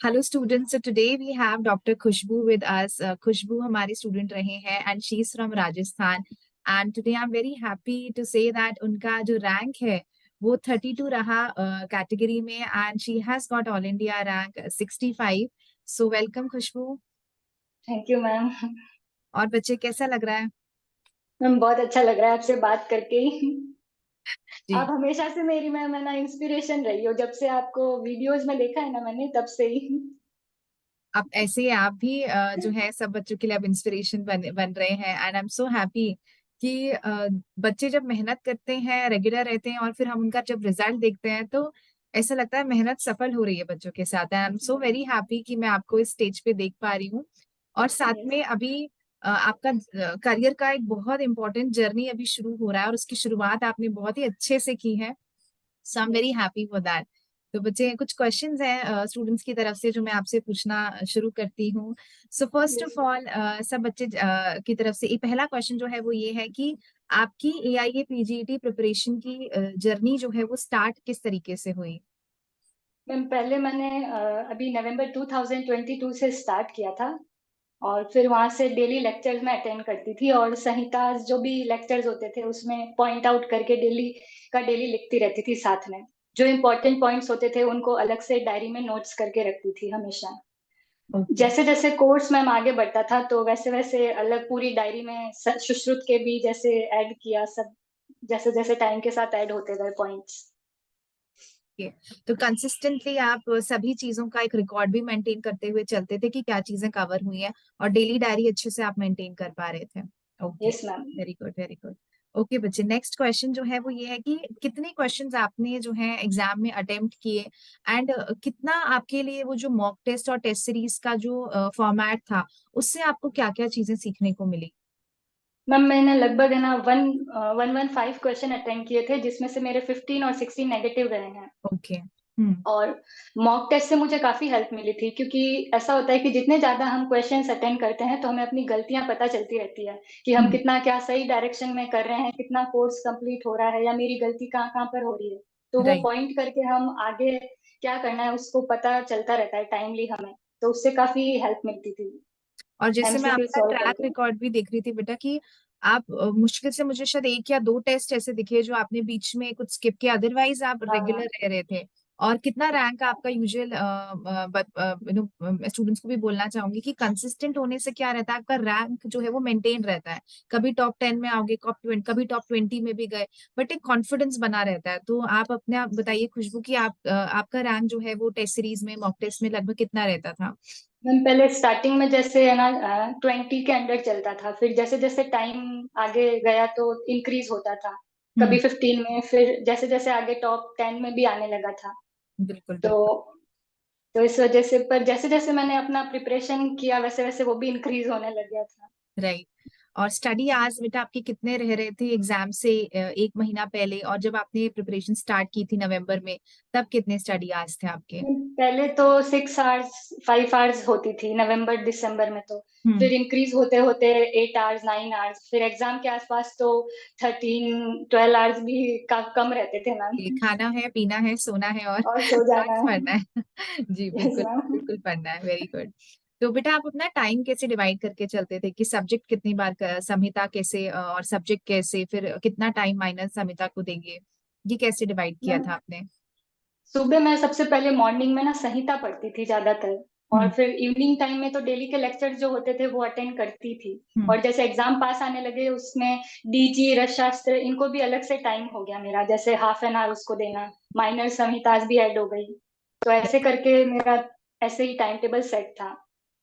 Hello students, so today we have Dr. Khushboo with us. Khushboo हमारी student रहे हैं and she is from Rajasthan. And today I'm very happy to say that उनका जो rank है वो 32 रहा कैटेगरी में and she has got all India rank 65. So welcome Khushboo. Thank you ma'am. और बच्चे कैसा लग रहा है? मैम बहुत अच्छा लग रहा है आपसे बात करके। जी. आप हमेशा से मेरी मैम है ना इंस्पिरेशन रही हो, जब से आपको वीडियोस में देखा है ना मैंने तब से ही। अब ऐसे ही आप भी जो है सब बच्चों के लिए अब इंस्पिरेशन बन रहे हैं and I am so happy कि बच्चे जब मेहनत करते हैं, रेगुलर रहते हैं और फिर हम उनका जब रिजल्ट देखते हैं तो ऐसा लगता है मेहनत सफल हो रही है बच्चों के साथ. I am so very happy कि मैं आपको इस स्टेज पे देख पा रही हूँ. और साथ यस। में अभी आपका करियर का एक बहुत इंपॉर्टेंट जर्नी अभी शुरू हो रहा है और उसकी शुरुआत आपने बहुत ही अच्छे से की है. So I am very yes. Happy for that. तो बच्चे कुछ क्वेश्चंस हैं स्टूडेंट्स की तरफ से जो मैं आपसे पूछना शुरू करती हूँ. So first yes. Of all सब बच्चे की तरफ से ये पहला क्वेश्चन जो है वो ये है कि आपकी एआईए पीजीटी प्रिपरेशन की जर्नी जो है वो स्टार्ट किस तरीके से हुई? मैम पहले मैंने अभी नवंबर 2022 से स्टार्ट किया था और फिर वहां से डेली लेक्चर्स में अटेंड करती थी और संहिता जो भी लेक्चर्स होते थे उसमें पॉइंट आउट करके डेली लिखती रहती थी। साथ में जो इम्पोर्टेंट पॉइंट्स होते थे उनको अलग से डायरी में नोट्स करके रखती थी हमेशा। ओके. जैसे जैसे कोर्स मैम आगे बढ़ता था तो वैसे वैसे अलग पूरी डायरी में सुश्रुत के भी जैसे ऐड किया सब, जैसे जैसे टाइम के साथ ऐड होते गए पॉइंट्स। तो कंसिस्टेंटली आप सभी चीजों का एक रिकॉर्ड भी मेंटेन करते हुए चलते थे कि क्या चीजें कवर हुई हैं और डेली डायरी अच्छे से आप मेंटेन कर पा रहे थे. Okay. Yes ma'am. Very good, very good. Okay बच्चे, नेक्स्ट क्वेश्चन जो है वो ये है कि कितने क्वेश्चंस आपने जो है एग्जाम में अटेम्प्ट किए एंड कितना आपके लिए वो जो मॉक टेस्ट और टेस्ट सीरीज का जो फॉर्मेट था उससे आपको क्या क्या चीजें सीखने को मिली? मैम मैंने लगभग है ना 115 क्वेश्चन अटेंड किए थे जिसमें से मेरे 15 और 16 नेगेटिव रहे हैं। ओके. हम्म. और मॉक टेस्ट से मुझे काफी हेल्प मिली थी, क्योंकि ऐसा होता है कि जितने ज्यादा हम क्वेश्चंस अटेंड करते हैं तो हमें अपनी गलतियां पता चलती रहती है कि हम हम्म. कितना क्या सही डायरेक्शन में कर रहे हैं, कितना कोर्स कंप्लीट हो रहा है या मेरी गलती कहाँ कहाँ पर हो रही है। तो वो राइट. पॉइंट करके हम आगे क्या करना है उसको पता चलता रहता है टाइमली हमें। तो उससे काफी हेल्प मिलती थी और जैसे मैं एमसीक्यू आपका सॉल्व ट्रैक करके। रिकॉर्ड भी देख रही थी बेटा कि आप मुश्किल से मुझे शायद एक या दो टेस्ट ऐसे दिखे जो आपने बीच में कुछ स्किप किया, अदरवाइज आप हाँ रेगुलर हाँ। रह रहे थे. और कितना रैंक आपका यूजुअल स्टूडेंट्स को भी बोलना चाहूंगी कि कंसिस्टेंट होने से क्या रहता है, आपका रैंक जो है वो मेंटेन रहता है. कभी टॉप 10 में आओगे, कभी टॉप 20 में भी गए, बट एक कॉन्फिडेंस बना रहता है. तो आप अपने आप बताइए खुशबू कि आपका रैंक जो है वो टेस्ट सीरीज में, मॉक टेस्ट में लगभग कितना रहता था? मैम पहले स्टार्टिंग में जैसे है ना 20 के अंडर चलता था, फिर जैसे जैसे टाइम आगे गया तो इंक्रीज होता था। कभी हम्म. 15 में, फिर जैसे जैसे आगे टॉप 10 में भी आने लगा था। बिल्कुल, तो बिल्कुल. तो इस वजह से, पर जैसे जैसे मैंने अपना प्रिपरेशन किया वैसे वैसे वो भी इंक्रीज होने लग गया था। राइट. और स्टडी आवर्स बेटा आपके कितने रह रहे थे एग्जाम से एक महीना पहले, और जब आपने प्रिपरेशन स्टार्ट की थी नवंबर में तब कितने स्टडी आवर्स थे आपके? पहले तो 6 आवर्स 5 आवर्स होती थी नवंबर दिसंबर में, तो हम्म. फिर इंक्रीज होते होते 8 आवर्स 9 आवर्स, फिर एग्जाम के आसपास तो 13 12 आवर्स भी कम रहते थे मैम। ये खाना है, पीना है, सोना है और और सो जाना क्लास है। पढ़ना है. जी यस बिल्कुल. मैम। बिल्कुल पढ़ना है. Very good. तो बेटा आप अपना टाइम कैसे डिवाइड करके चलते थे कि सब्जेक्ट कितनी बार संहिता कैसे और सब्जेक्ट कैसे, फिर कितना टाइम माइनस संहिता को देंगे, ये कैसे डिवाइड किया मैम था आपने? सुबह मैं सबसे पहले मॉर्निंग में ना संहिता पढ़ती थी ज्यादातर, और हम्म. फिर इवनिंग टाइम में तो डेली के लेक्चर जो होते थे वो अटेंड करती थी। हम्म. और जैसे एग्जाम पास आने लगे उसमें डीजी रसशास्त्र इनको भी अलग से टाइम हो गया मेरा, जैसे हाफ एन आवर उसको देना, माइनर संहिताज भी ऐड हो गई। तो ऐसे करके मेरा ऐसे ही टाइम टेबल सेट था।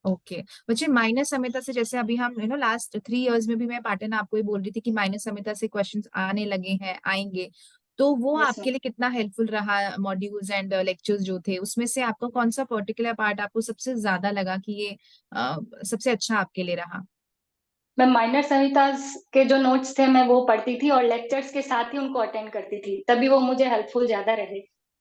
ओके. मुझे माइनस समिता से, जैसे अभी हम लास्ट 3 इयर्स में भी मैं पैटर्न आपको ही बोल रही थी कि माइनस समिता से क्वेश्चंस आने लगे हैं, आएंगे. तो वो यस आपके मैम। लिए कितना हेल्पफुल रहा? मॉड्यूल्स एंड लेक्चर्स जो थे उसमें से आपको कौन सा पर्टिकुलर पार्ट आपको सबसे ज्यादा लगा कि ये सबसे अच्छा आपके लिए रहा? मैं माइनर संहिताज के जो नोट्स थे मैं वो पढ़ती थी और लेक्चर्स के साथ ही उनको अटेंड करती थी, तभी वो मुझे हेल्पफुल ज्यादा रहे।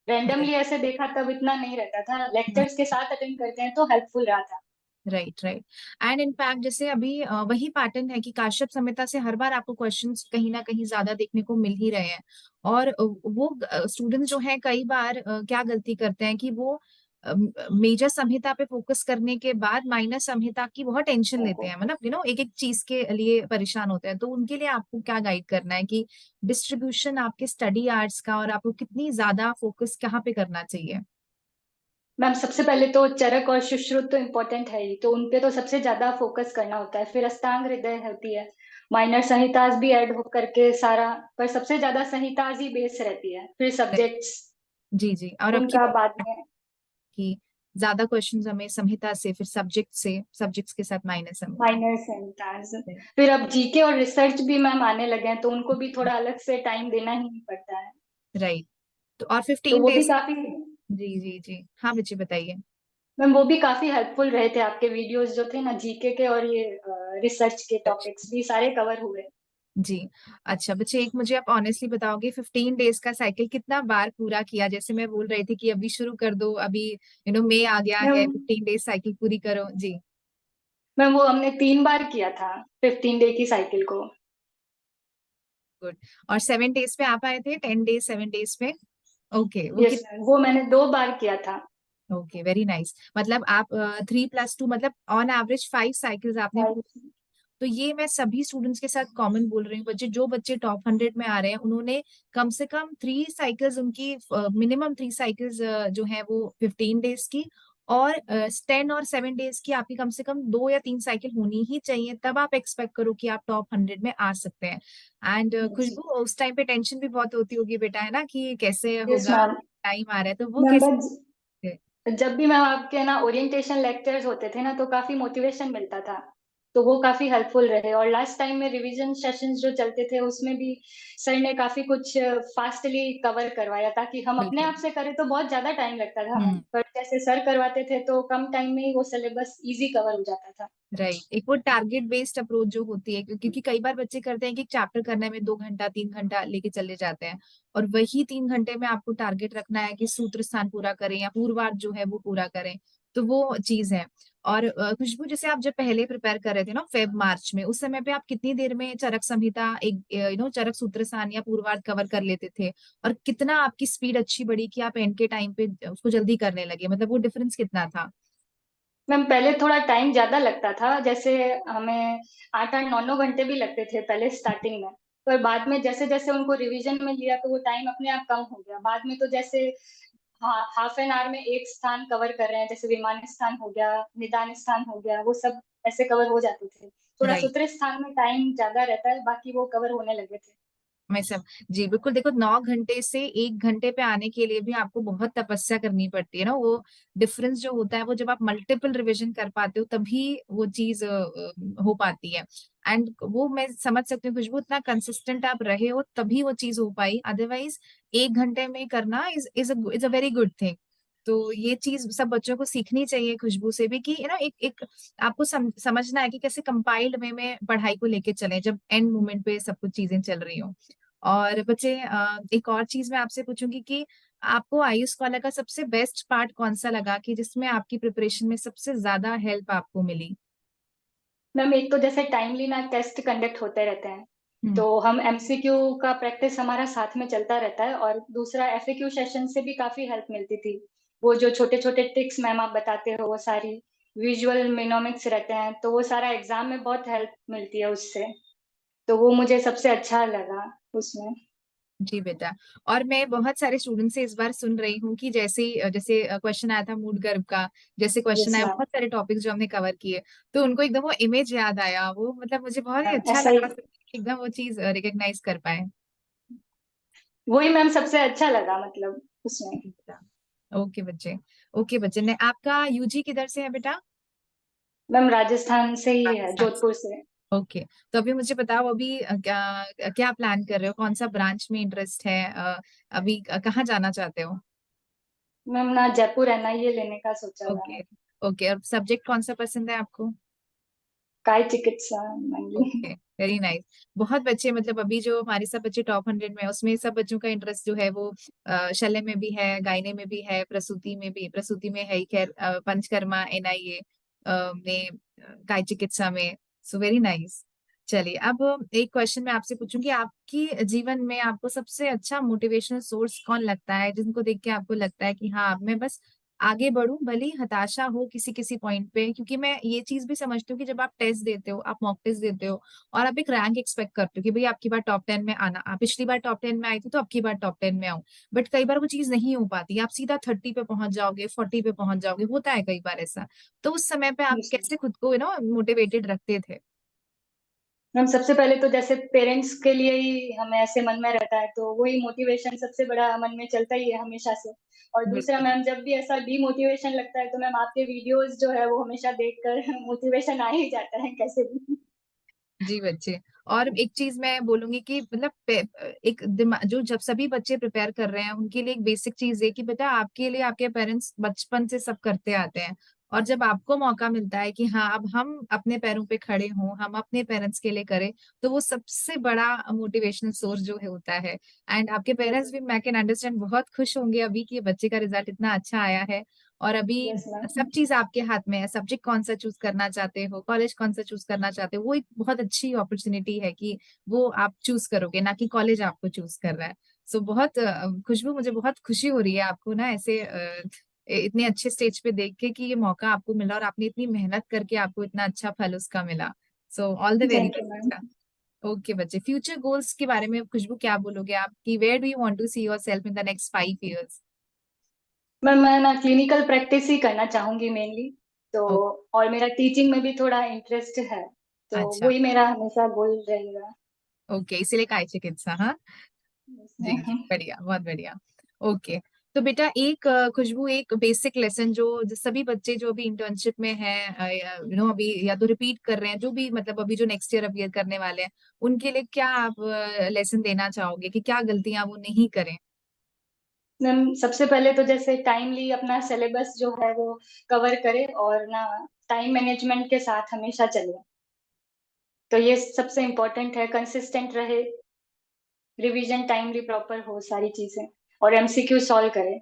रैंडमली ऐसे देखा तब इतना नहीं रहता था, लेक्चर्स के साथ अटेंड करते हैं तो हेल्पफुल रहा था। Right, right. एंड इनफैक्ट जैसे अभी वही पैटर्न है कि काश्यप संहिता से हर बार आपको क्वेश्चंस कहीं ना कहीं ज्यादा देखने को मिल ही रहे हैं. और वो स्टूडेंट्स जो हैं कई बार क्या गलती करते हैं कि वो मेजर संहिता पे फोकस करने के बाद माइनर संहिता की बहुत टेंशन लेते हैं, मतलब एक एक चीज के लिए परेशान होते हैं। तो उनके लिए आपको क्या गाइड करना है कि डिस्ट्रीब्यूशन आपके स्टडी आवर्स का, और आपको कितनी ज्यादा फोकस कहाँ पे करना चाहिए? मैम सबसे पहले तो चरक और सुश्रुत तो इम्पोर्टेंट है ही, तो उनपे तो सबसे ज्यादा फोकस करना होता है। फिर अष्टांग हृदय होती है, माइनर संहिताज भी ऐड हो करके सारा, पर सबसे ज्यादा संहिताज ही बेस रहती है। फिर सब्जेक्ट्स जी जी। और आपकी उनका बाद में। कि ज्यादा क्वेश्चंस हमें संहिता से, फिर सब्जेक्ट से, सब्जेक्ट्स के साथ माइनर संहिता। माइनर संहिताज, फिर अब जीके और रिसर्च भी मैम आने लगे हैं, तो उनको भी थोड़ा अलग से टाइम देना ही पड़ता है। राइट। तो और तो 15 वो भी डेज। काफी, जी जी जी, हाँ बच्चे बताइए। मैम वो भी काफी हेल्पफुल रहे थे। आपके वीडियोस जो थे ना जीके के और ये रिसर्च के टॉपिक्स भी सारे कवर हुए। जी। अच्छा बच्चे, एक मुझे आप ऑनेस्टली बताओगे 15 डेज का साइकिल कितना बार पूरा किया? जैसे मैं बोल रही थी कि अभी शुरू कर दो, अभी मई आ गया है, मैम 15 डेज साइकिल पूरी करो जी। मैम वो हमने 3 बार किया था 15 डे की साइकिल को। गुड। और 7 डेज पे आप आए थे, 10 डेज 7 डेज पे? ओके वो यस कित मैम, वो मैंने 2 बार किया था। Okay very nice. मतलब आप 3+2, मतलब ऑन एवरेज 5 साइकिल्स आपने। तो ये मैं सभी स्टूडेंट्स के साथ कॉमन बोल रही हूँ, बच्चे जो बच्चे टॉप 100 में आ रहे हैं उन्होंने कम से कम 3 साइकिल्स, उनकी मिनिमम 3 साइकिल्स जो है वो 15 डेज की, और 10 और 7 डेज की आपकी कम से कम 2 या 3 साइकिल होनी ही चाहिए, तब आप एक्सपेक्ट करो कि आप टॉप 100 में आ सकते हैं। एंड जी। खुशबू, उस टाइम पे टेंशन भी बहुत होती होगी बेटा, है ना, कि कैसे यस होगा, मैम। टाइम आ रहा है, तो वो मैम कैसे? जब भी मैम आपके ना ओरिएंटेशन लेक्चर्स होते थे ना, तो काफी मोटिवेशन मिलता था। तो वो काफी हेल्पफुल रहे। और लास्ट टाइम में रिवीजन सेशंस जो चलते थे उसमें भी सर ने काफी कुछ फास्टली कवर करवाया, ताकि हम अपने बिल्कुल। आप से करें तो बहुत ज्यादा टाइम लगता था मैम, हम्म। पर जैसे सर करवाते थे तो कम टाइम में ही वो सिलेबस इजी कवर हो जाता था। राइट, एक वो टारगेट बेस्ड अप्रोच जो होती है, क्योंकि कई बार बच्चे करते हैं कि चैप्टर करने में 2 घंटा 3 घंटा लेके चले जाते हैं, और वही 3 घंटे में आपको टारगेट रखना है कि सूत्र स्थान पूरा करें या पूर्वार्ध जो है वो पूरा करें। तो वो चीज है। और खुशबू, जैसे आप जब पहले प्रिपेयर कर रहे थे ना फेब मार्च में, उस समय पे आप कितनी देर में चरक संहिता, एक चरक सूत्र स्थान या पूर्वार्ध कवर कर लेते थे? और कितना आपकी स्पीड अच्छी बढ़ी कि आप एंड के टाइम पे उसको जल्दी करने लगे, मतलब वो डिफरेंस कितना था? मैम पहले थोड़ा टाइम ज्यादा लगता था, जैसे हमें 8 8 9 9 घंटे भी लगते थे पहले स्टार्टिंग में। पर बाद में जैसे जैसे उनको रिवीजन में लिया तो वो टाइम अपने आप कम हो गया। बाद में तो जैसे हाफ एन आवर में एक स्थान कवर कर रहे हैं, जैसे विमान स्थान हो गया, निदान स्थान हो गया, वो सब ऐसे कवर हो जाते थे। थोड़ा राइट। सूत्र स्थान में टाइम ज्यादा रहता है, बाकी वो कवर होने लगे थे। मैं सब जी बिल्कुल। देखो, 9 घंटे से 1 घंटे पे आने के लिए भी आपको बहुत तपस्या करनी पड़ती है ना। वो डिफरेंस जो होता है, वो जब आप मल्टीपल रिवीजन कर पाते हो तभी वो चीज हो पाती है। एंड वो मैं समझ सकती हूँ खुशबू, इतना कंसिस्टेंट आप रहे हो तभी वो चीज हो पाई, अदरवाइज 1 घंटे में करना is a very good thing. तो ये चीज सब बच्चों को सीखनी चाहिए खुशबू से भी, कि एक एक आपको समझना है कि कैसे कंपाइल्ड वे में पढ़ाई को लेके चले जब एंड मोमेंट पे सब कुछ चीजें चल रही हो। और बच्चे, एक और चीज मैं आपसे पूछूंगी कि आपको आयुष वाला का सबसे बेस्ट पार्ट कौन सा लगा, कि जिसमें आपकी प्रिपरेशन में सबसे ज्यादा हेल्प आपको मिली? मैम एक तो जैसे टाइमली ना टेस्ट कंडक्ट होते रहते हैं, हम्म। तो हम एमसीक्यू का प्रैक्टिस हमारा साथ में चलता रहता है। और दूसरा एफएक्यू सेशन से भी काफी हेल्प मिलती थी। वो जो छोटे छोटे ट्रिक्स मैम आप बताते हो वो सारी विजुअल मेनोमिक्स रहते हैं, तो वो सारा एग्जाम में बहुत हेल्प मिलती है उससे। तो वो मुझे सबसे अच्छा लगा उसमें। जी बेटा। और मैं बहुत सारे स्टूडेंट से इस बार सुन रही हूँ कि जैसे क्वेश्चन आया था मूड गर्भ का, जैसे क्वेश्चन यस आया, मैम। बहुत सारे टॉपिक्स जो हमने कवर किए, तो उनको एकदम वो इमेज याद आया, वो मतलब मुझे बहुत ही अच्छा ऐसा ही, लगा, एकदम वो चीज रिकग्नाइज कर पाए। वही मैम सबसे अच्छा लगा मतलब उसमें। ओके बच्चे। ओके बच्चे ने, आपका यूजी किधर से है बेटा? मैम राजस्थान से ही है, राजस्थान जोधपुर से। से। ओके। तो अभी मुझे बताओ, अभी क्या क्या प्लान कर रहे हो, कौन सा ब्रांच में इंटरेस्ट है, अभी कहाँ जाना चाहते हो? मैम ना जयपुर एनआईए लेने का सोचा हुआ ओके। है। ओके, और सब्जेक्ट कौन सा पसंद है आपको? काय चिकित्सा mainly। Okay very nice. बहुत बच्चे, मतलब अभी जो हमारे सब बच्चे टॉप 100 में हैं, उसमें सब बच्चों का इंटरेस्ट जो है वो शल्य में भी है, गायने में भी है, प्रसूति में भी, प्रसूति में है ही खैर, पंचकर्मा एनआईए में, काय चिकित्सा में। So very nice. चलिए, अब एक क्वेश्चन मैं आपसे पूछूंगी, आपकी जीवन में आपको सबसे अच्छा मोटिवेशनल सोर्स कौन लगता है, जिनको देख के आपको लगता है कि हाँ, अब मैं बस आगे बढ़ूं, भले ही हताशा हो किसी किसी पॉइंट पे, क्योंकि मैं ये चीज भी समझती हूँ कि जब आप टेस्ट देते हो, आप मॉक टेस्ट देते हो और आप एक रैंक एक्सपेक्ट करते हो कि भाई आपकी बार टॉप 10 में आना, आप पिछली बार टॉप 10 में आई थी तो आपकी बार टॉप 10 में आऊं, बट कई बार वो चीज नहीं हो पाती, आप सीधा 30 पे पहुंच जाओगे, 40 पे पहुंच जाओगे, होता है कई बार ऐसा। तो उस समय पे आप जी कैसे खुद को मोटिवेटेड रखते थे? मैम, सबसे पहले तो जैसे पेरेंट्स के लिए ही हमें ऐसे मन में रहता है, तो वही मोटिवेशन सबसे बड़ा मन में चलता ही है हमेशा से। और दूसरा बिल्कुल। मैम, जब भी ऐसा डीमोटिवेशन लगता है तो मैम आपके वीडियोस जो है वो हमेशा देखकर मोटिवेशन आ ही जाता है कैसे भी। जी बच्चे। और एक चीज मैं बोलूंगी कि मतलब एक दिमाग जो, जब सभी बच्चे प्रिपेयर कर रहे हैं उनके लिए एक बेसिक चीज है कि बेटा आपके लिए आपके पेरेंट्स बचपन से सब करते आते हैं, और जब आपको मौका मिलता है कि हाँ अब हम अपने पैरों पे खड़े हों, हम अपने पेरेंट्स के लिए करें, तो वो सबसे बड़ा मोटिवेशनल सोर्स जो है होता है। एंड आपके यस। पेरेंट्स भी, मैं कैन अंडरस्टैंड, बहुत खुश होंगे अभी कि बच्चे का रिजल्ट इतना अच्छा आया है। और अभी यस सब मैम। चीज आपके हाथ में है, सब्जेक्ट कौन सा चूज करना चाहते हो, कॉलेज कौन सा चूज करना चाहते हो, वो एक बहुत अच्छी अपॉर्चुनिटी है कि वो आप चूज करोगे, ना कि कॉलेज आपको चूज कर रहा है। सो बहुत खुशबू, मुझे बहुत खुशी हो रही है आपको ना ऐसे इतने अच्छे स्टेज पे देख के कि ये मौका आपको मिला और आपने इतनी मेहनत करके आपको इतना अच्छा फल उसका मिला। So all the very thank you best ma'am. बेटा। ओके बच्चे, फ्यूचर गोल्स के बारे में खुशबू क्या बोलोगे आप, कि where do you want to see yourself in the next 5 years? Ma'am, मैं ना क्लिनिकल प्रैक्टिस ही करना चाहूंगी मेनली। तो और मेरा टीचिंग में भी थोड़ा इंटरेस्ट है, तो अच्छा। वही मेरा हमेशा गोल रहेगा। ओके, इसीलिए काय चिकित्सा, हाँ। जी जी, इसमें बढ़िया, बहुत बढ़िया। ओके। तो बेटा एक खुशबू, एक बेसिक लेसन जो सभी बच्चे जो अभी इंटर्नशिप में हैं, अभी या तो रिपीट कर रहे हैं, जो भी मतलब अभी जो नेक्स्ट ईयर अपियर करने वाले हैं, उनके लिए क्या आप लेसन देना चाहोगे कि क्या गलतियां वो नहीं करें? मैम, सबसे पहले तो जैसे टाइमली अपना सिलेबस जो है वो कवर करे और ना टाइम मैनेजमेंट के साथ हमेशा चले। तो ये सबसे इम्पोर्टेंट है, कंसिस्टेंट रहे, रिवीजन टाइमली प्रॉपर हो सारी चीजें, और एमसीक्यू सॉल्व करे।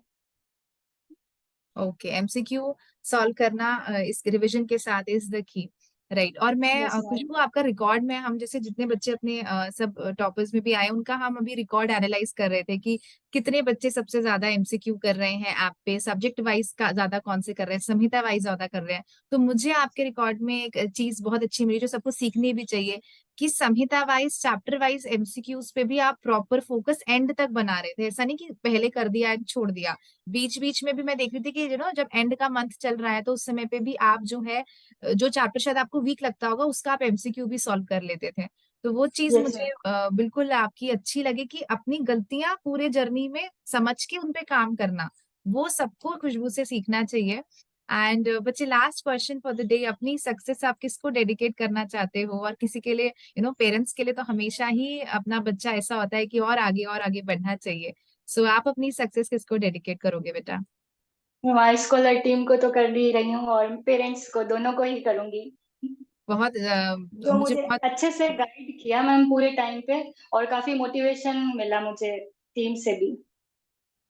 ओके, एमसीक्यू सॉल्व करना इस रिवीजन के साथ इज द की, राइट। और मैं यस मैम। खुशबू, आपका रिकॉर्ड में हम जैसे जितने बच्चे अपने सब टॉपर्स में भी आए, उनका हम अभी रिकॉर्ड एनालाइज कर रहे थे कि कितने बच्चे सबसे ज्यादा एमसीक्यू कर रहे हैं ऐप पे, सब्जेक्ट वाइज का ज्यादा कौन से कर रहे हैं, संहिता वाइज ज्यादा कर रहे हैं। तो मुझे आपके रिकॉर्ड में एक चीज बहुत अच्छी मिली जो सबको सीखनी भी चाहिए, कि संहिता वाइज, चैप्टर वाइज एमसीक्यूज पे भी आप प्रॉपर फोकस एंड तक बना रहे थे, ऐसा नहीं कि पहले कर दिया एंड छोड़ दिया। बीच बीच में भी मैं देख रही थी कि जब एंड का मंथ चल रहा है तो उस समय पे भी आप जो है, जो चैप्टर शायद आपको वीक लगता होगा उसका आप एमसीक्यू भी सॉल्व कर लेते थे। तो वो चीज यस मुझे मैम। बिल्कुल आपकी अच्छी लगी कि अपनी गलतियां पूरे जर्नी में समझ के उन पे काम करना, वो सबको खुशबू से सीखना चाहिए। एंड बच्चे, last question for the day, अपनी सक्सेस आप किसको डेडिकेट करना चाहते हो? और किसी के लिए, पेरेंट्स के लिए तो हमेशा ही अपना बच्चा ऐसा होता है कि और आगे बढ़ना चाहिए। सो आप अपनी सक्सेस किसको डेडिकेट करोगे बेटा? मैं स्कॉलर टीम को तो कर ही रही हूँ और पेरेंट्स को, दोनों को ही करूंगी, बहुत जो मुझे मुझे बहुत अच्छे से गाइड किया मैम पूरे टाइम पे, और काफी मोटिवेशन मिला मुझे टीम से भी।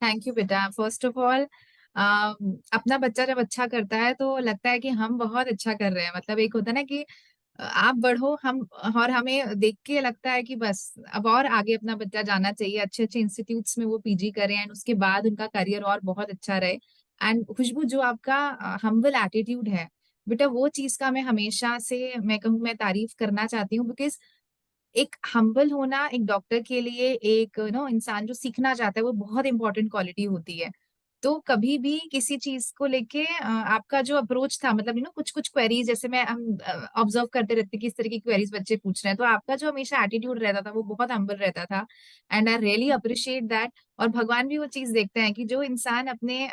थैंक यू बेटा। फर्स्ट ऑफ ऑल, अपना बच्चा जब अच्छा करता है तो लगता है कि हम बहुत अच्छा कर रहे हैं, मतलब एक होता है ना कि आप बढ़ो, हम, और हमें देख के लगता है कि बस अब और आगे अपना बच्चा जाना चाहिए, अच्छे अच्छे इंस्टीट्यूट्स में वो पीजी करें एंड उसके बाद उनका करियर और बहुत अच्छा रहे। एंड खुशबू, जो आपका हम्बल एटीट्यूड है बेटा, वो चीज का मैं हमेशा से, मैं कहूँ, मैं तारीफ करना चाहती हूँ, बिकॉज एक हम्बल होना एक डॉक्टर के लिए, एक इंसान जो सीखना चाहता है, वो बहुत इंपॉर्टेंट क्वालिटी होती है। तो कभी भी किसी चीज को लेके आपका जो अप्रोच था, मतलब कुछ कुछ क्वेरीज, जैसे मैं हम ऑब्जर्व करते रहते कि इस तरह की क्वेरीज बच्चे पूछ रहे हैं, तो आपका जो हमेशा एटीट्यूड रहता था वो बहुत हम्बल रहता था। And I really appreciate that. और भगवान भी वो चीज देखते हैं कि जो इंसान अपने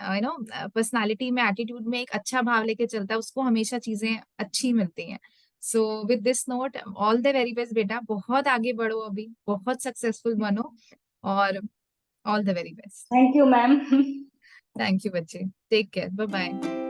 पर्सनालिटी में, एटीट्यूड में एक अच्छा भाव लेके चलता है, उसको हमेशा चीजें अच्छी मिलती हैं। So with this note, all the very best बेटा, बहुत आगे बढ़ो, अभी बहुत सक्सेसफुल बनो, और all the very best. Thank you ma'am. Thank you बच्चे, टेक केयर, बाय बाय।